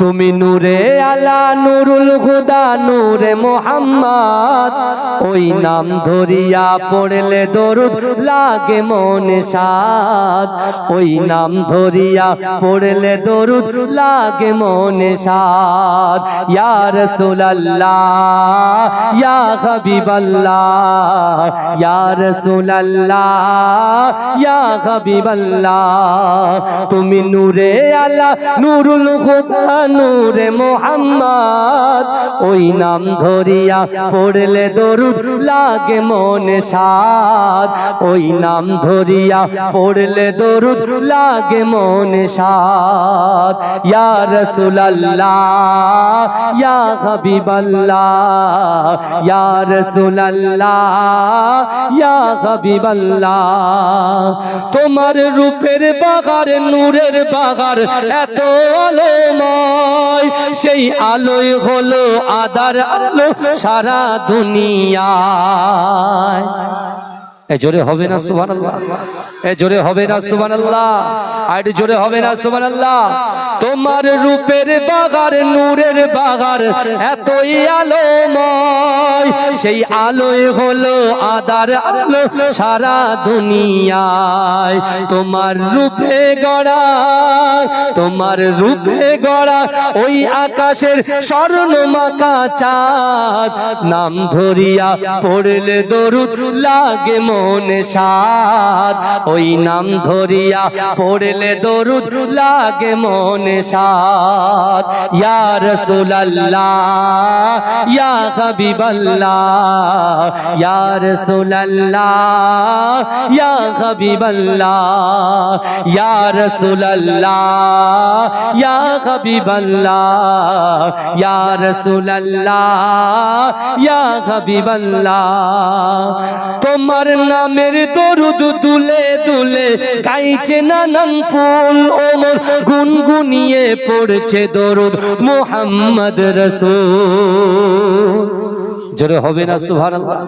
তুমি নূরে আলা নুরুল হুদা নূরে মোহাম্মদ, ওই নাম ধরিয়া পড়লে দরুদ লাগে মনে সাদ, ওই নাম ধরিয়া পড়লে দরুদ লাগে মনে সাদ। ইয়া রাসূলুল্লাহ ইয়া হাবিবাল্লাহ, ইয়া রাসূলুল্লাহ ইয়া হাবিবাল্লাহ, তুমি নূরে আলা নুরুল হুদা নূরে মোহাম্মদ, ওই নাম ধরিয়া পড়লে দরুদ লাগে মনে সাদ, ওই নাম ধরিয়া পড়লে দরুদ লাগে মনে সাদ। ইয়া রাসূলুল্লাহ ইয়া হাবিবাল্লাহ, ইয়া রাসূলুল্লাহ ইয়া হাবিবাল্লাহ, তোমার রূপের বাগার নূরের বাগার এত আলোময়, সেই আলোয় হলো আদার আলো সারা দুনিয়ায়। এ জোরে হবে না সুবহানাল্লাহ, এ জোরে হবে না সুবহানাল্লাহ, আর জোরে হবে না সুবহানাল্লাহ। তোমার রূপের বাগার নূরের বাগার এতই আলোময়, সেই আলোয় হলো আদার আলো সারা দুনিয়ায়। তোমার রূপে গড়া, তোমার রূপে গড়া ওই আকাশের স্বর্ণমাকা চাঁদ, নাম ধরিয়া পড়লে দরুদ লাগে মনে সাদ, ওই নাম ধরিয়া পড়লে দরুদ লাগে মনে সাদ। ইয়া রাসূলুল্লাহ ইয়া হাবিবাল্লাহ, ইয়া রাসূলুল্লাহ ইয়া হাবিবাল্লাহ, ইয়া রাসূলুল্লাহ ইয়া হাবিবাল্লাহ, ইয়া রাসূলুল্লাহ ইয়া হাবিবাল্লাহ। তোমার নামের দরুদ দুলে দুলে গাইছে নানান ফুল, ওমর গুনগুনিয়ে পড়ছে দরুদ মুহাম্মদ রাসূল। জোরে হবে না সুবহানাল্লাহ।